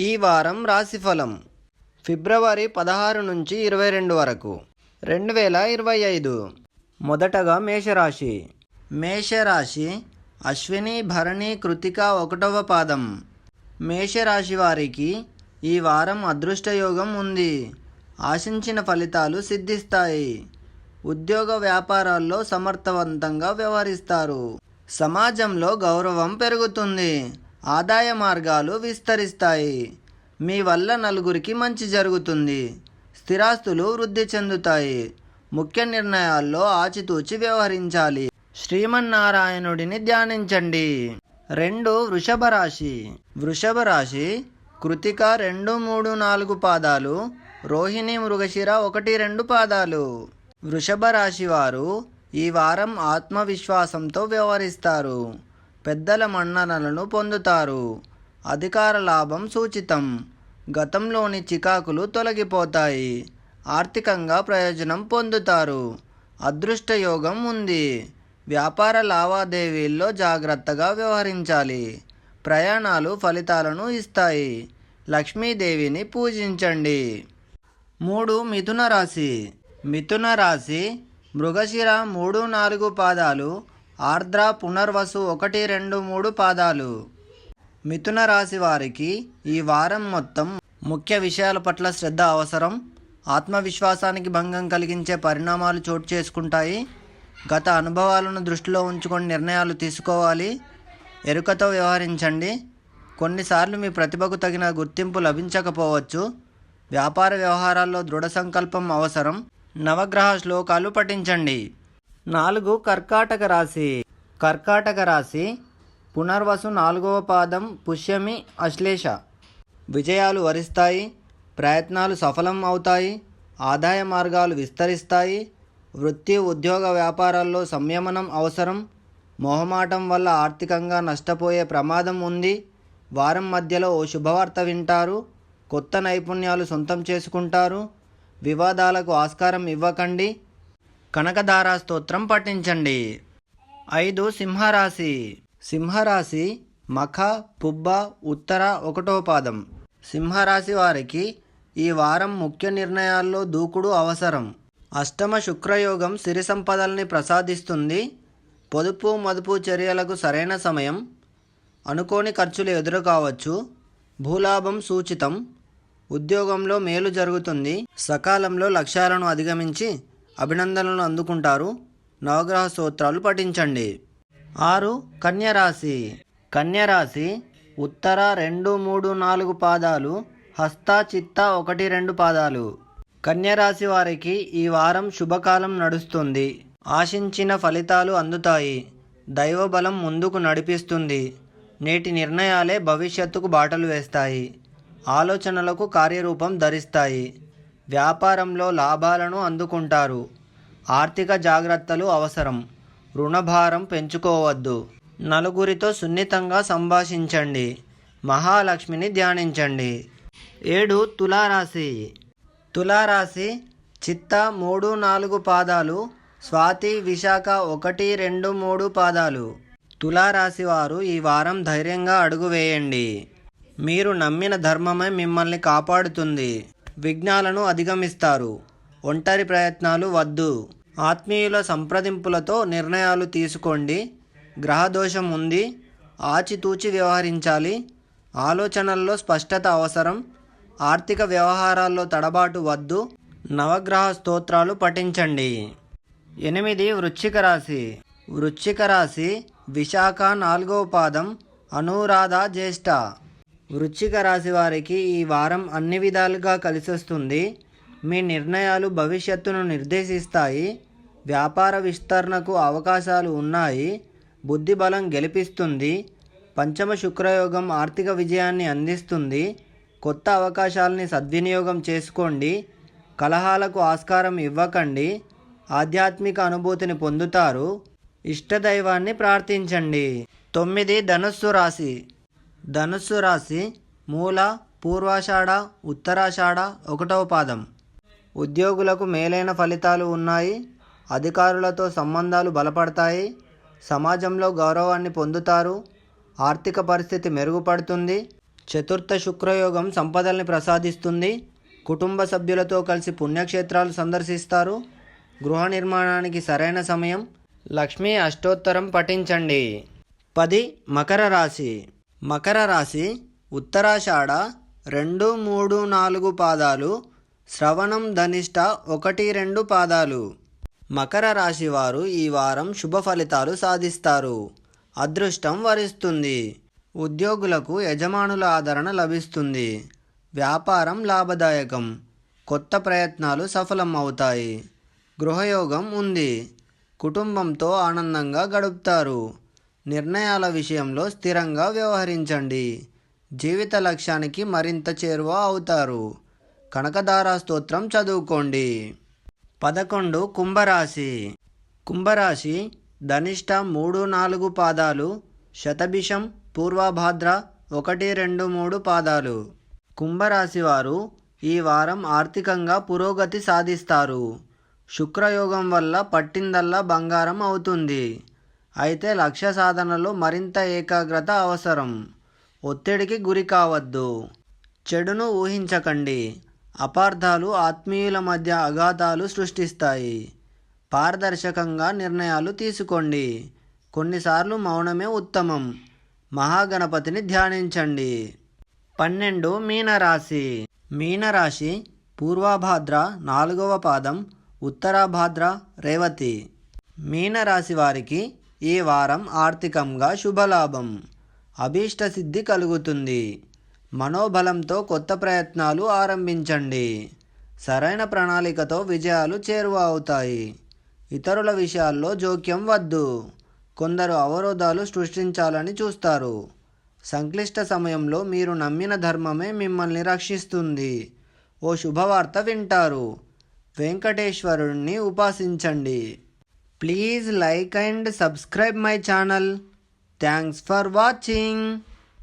ఈ వారం రాశిఫలం ఫిబ్రవరి 16 నుంచి 22 వరకు 2025. మొదటగా మేషరాశి. మేషరాశి అశ్విని భరణి కృతిక 1వ పాదం. మేషరాశి వారికి ఈ వారం అదృష్టయోగం ఉంది. ఆశించిన ఫలితాలు సిద్ధిస్తాయి. ఉద్యోగ వ్యాపారాల్లో సమర్థవంతంగా వ్యవహరిస్తారు. సమాజంలో గౌరవం పెరుగుతుంది. ఆదాయ మార్గాలు విస్తరిస్తాయి. మీ వల్ల నలుగురికి మంచి జరుగుతుంది. స్థిరాస్తులు వృద్ధి చెందుతాయి. ముఖ్య నిర్ణయాల్లో ఆచితూచి వ్యవహరించాలి. శ్రీమన్నారాయణుడిని ధ్యానించండి. 2. వృషభ రాశి. వృషభ రాశి కృతిక 2, 3, 4 పాదాలు, రోహిణి మృగశిర 1, 2 పాదాలు. వృషభ రాశి వారు ఈ వారం ఆత్మవిశ్వాసంతో వ్యవహరిస్తారు. పెద్దల మన్ననలను పొందుతారు. అధికార లాభం సూచితం. గతంలోని చికాకులు తొలగిపోతాయి. ఆర్థికంగా ప్రయోజనం పొందుతారు. అదృష్టయోగం ఉంది. వ్యాపార లావాదేవీల్లో జాగ్రత్తగా వ్యవహరించాలి. ప్రయాణాలు ఫలితాలను ఇస్తాయి. లక్ష్మీదేవిని పూజించండి. 3. మిథున రాశి. మిథున రాశి మృగశిర 3, 4 పాదాలు, ఆర్ద్ర పునర్వసు 1, 2, 3 పాదాలు. మిథున రాశి వారికి ఈ వారం మొత్తం ముఖ్య విషయాల పట్ల శ్రద్ధ అవసరం. ఆత్మవిశ్వాసానికి భంగం కలిగించే పరిణామాలు చోటు చేసుకుంటాయి. గత అనుభవాలను దృష్టిలో ఉంచుకొని నిర్ణయాలు తీసుకోవాలి. ఎరుకతో వ్యవహరించండి. కొన్నిసార్లు మీ ప్రతిభకు తగిన గుర్తింపు లభించకపోవచ్చు. వ్యాపార వ్యవహారాల్లో దృఢ సంకల్పం అవసరం. నవగ్రహ శ్లోకాలు పఠించండి. 4. కర్కాటక రాశి. కర్కాటక రాశి పునర్వసు 4వ పాదం, పుష్యమి, అశ్లేష. విజయాలు వరిస్తాయి. ప్రయత్నాలు సఫలం అవుతాయి. ఆదాయ మార్గాలు విస్తరిస్తాయి. వృత్తి ఉద్యోగ వ్యాపారాల్లో సంయమనం అవసరం. మొహమాటం వల్ల ఆర్థికంగా నష్టపోయే ప్రమాదం ఉంది. వారం మధ్యలో ఓ శుభవార్త వింటారు. కొత్త నైపుణ్యాలు సొంతం చేసుకుంటారు. వివాదాలకు ఆస్కారం ఇవ్వకండి. కనకధారా స్తోత్రం పఠించండి. 5. సింహరాశి. సింహరాశి మఖ, పుబ్బ, ఉత్తర 1వ పాదం. సింహరాశి వారికి ఈ వారం ముఖ్య నిర్ణయాల్లో దూకుడు అవసరం. అష్టమ శుక్రయోగం సిరి సంపదల్ని ప్రసాదిస్తుంది. పొదుపు మదుపు చర్యలకు సరైన సమయం. అనుకోని ఖర్చులు ఎదురు కావచ్చు. భూలాభం సూచితం. ఉద్యోగంలో మేలు జరుగుతుంది. సకాలంలో లక్ష్యాలను అధిగమించి అభినందనలు అందుకుంటారు. నవగ్రహ స్తోత్రాలు పఠించండి. 6. కన్యరాశి. కన్యరాశి ఉత్తర 2, 3, 4 పాదాలు, హస్త చిత్త 1, 2 పాదాలు. కన్యరాశి వారికి ఈ వారం శుభకాలం నడుస్తుంది. ఆశించిన ఫలితాలు అందుతాయి. దైవబలం ముందుకు నడిపిస్తుంది. నేటి నిర్ణయాలే భవిష్యత్తుకు బాటలు వేస్తాయి. ఆలోచనలకు కార్యరూపం ధరిస్తాయి. వ్యాపారంలో లాభాలను అందుకుంటారు. ఆర్థిక జాగ్రత్తలు అవసరం. రుణభారం పెంచుకోవద్దు. నలుగురితో సున్నితంగా సంభాషించండి. మహాలక్ష్మిని ధ్యానించండి. 7. తులారాశి. తులారాశి చిత్త 3, 4 పాదాలు, స్వాతి, విశాఖ 1, 2, 3 పాదాలు. తులారాశి వారు ఈ వారం ధైర్యంగా అడుగు వేయండి. మీరు నమ్మిన ధర్మమే మిమ్మల్ని కాపాడుతుంది. విఘ్నాలను అధిగమిస్తారు. ఒంటరి ప్రయత్నాలు వద్దు. ఆత్మీయుల సంప్రదింపులతో నిర్ణయాలు తీసుకోండి. గ్రహదోషం ఉంది. ఆచితూచి వ్యవహరించాలి. ఆలోచనల్లో స్పష్టత అవసరం. ఆర్థిక వ్యవహారాల్లో తడబాటు వద్దు. నవగ్రహ స్తోత్రాలు పఠించండి. 8. వృశ్చిక రాశి. వృశ్చిక రాశి విశాఖ 4వ పాదం, అనురాధ, జ్యేష్ఠ. వృశ్చిక రాశి వారికి ఈ వారం అన్ని విధాలుగా కలిసొస్తుంది. మీ నిర్ణయాలు భవిష్యత్తును నిర్దేశిస్తాయి. వ్యాపార విస్తరణకు అవకాశాలు ఉన్నాయి. బుద్ధిబలం గెలిపిస్తుంది. పంచమ శుక్రయోగం ఆర్థిక విజయాన్ని అందిస్తుంది. కొత్త అవకాశాలని సద్వినియోగం చేసుకోండి. కలహాలకు ఆస్కారం ఇవ్వకండి. ఆధ్యాత్మిక అనుభూతిని పొందుతారు. ఇష్టదైవాన్ని ప్రార్థించండి. 9. ధనుస్సు రాశి. ధనుస్సు రాశి మూల, పూర్వాషాఢ, ఉత్తరాషాఢ 1వ పాదం. ఉద్యోగులకు మేలైన ఫలితాలు ఉన్నాయి. అధికారులతో సంబంధాలు బలపడతాయి. సమాజంలో గౌరవాన్ని పొందుతారు. ఆర్థిక పరిస్థితి మెరుగుపడుతుంది. చతుర్థ శుక్రయోగం సంపదల్ని ప్రసాదిస్తుంది. కుటుంబ సభ్యులతో కలిసి పుణ్యక్షేత్రాలు సందర్శిస్తారు. గృహ నిర్మాణానికి సరైన సమయం. లక్ష్మీ అష్టోత్తరం పఠించండి. 10. మకర రాశి. మకర రాశి ఉత్తరాషాఢ 2, 3, 4 పాదాలు, శ్రవణం ధనిష్ట 1, 2 పాదాలు. మకర రాశి వారు ఈ వారం శుభ ఫలితాలు సాధిస్తారు. అదృష్టం వరిస్తుంది. ఉద్యోగులకు యజమానుల ఆదరణ లభిస్తుంది. వ్యాపారం లాభదాయకం. కొత్త ప్రయత్నాలు సఫలం అవుతాయి. గృహయోగం ఉంది. కుటుంబంతో ఆనందంగా గడుపుతారు. నిర్ణయాల విషయంలో స్థిరంగా వ్యవహరించండి. జీవిత లక్ష్యానికి మరింత చేరువ అవుతారు. కనకదార స్తోత్రం చదువుకోండి. 11. కుంభరాశి. కుంభరాశి ధనిష్ట 3, 4 పాదాలు, శతభిషం పూర్వభాద్ర 1, 2, 3 పాదాలు. కుంభరాశి వారు ఈ వారం ఆర్థికంగా పురోగతి సాధిస్తారు. శుక్రయోగం వల్ల పట్టిందల్లా బంగారం అవుతుంది. అయితే లక్ష్య సాధనలో మరింత ఏకాగ్రత అవసరం. ఒత్తిడికి గురి కావద్దు. చెడును ఊహించకండి. అపార్థాలు ఆత్మీయుల మధ్య అఘాతాలు సృష్టిస్తాయి. పారదర్శకంగా నిర్ణయాలు తీసుకోండి. కొన్నిసార్లు మౌనమే ఉత్తమం. మహాగణపతిని ధ్యానించండి. 12. మీనరాశి. మీనరాశి పూర్వభాద్ర 4వ పాదం, ఉత్తరాభాద్ర రేవతి. మీనరాశి వారికి ఈ వారం ఆర్థికంగా శుభలాభం. అభీష్ట సిద్ధి కలుగుతుంది. మనోబలంతో కొత్త ప్రయత్నాలు ఆరంభించండి. సరైన ప్రణాళికతో విజయాలు చేరువ అవుతాయి. ఇతరుల విషయాల్లో జోక్యం వద్దు. కొందరు అవరోధాలు సృష్టించాలని చూస్తారు. సంక్లిష్ట సమయంలో మీరు నమ్మిన ధర్మమే మిమ్మల్ని రక్షిస్తుంది. ఓ శుభవార్త వింటారు. వెంకటేశ్వరుణ్ణి ఉపాసించండి. Please like and subscribe my channel. Thanks for watching.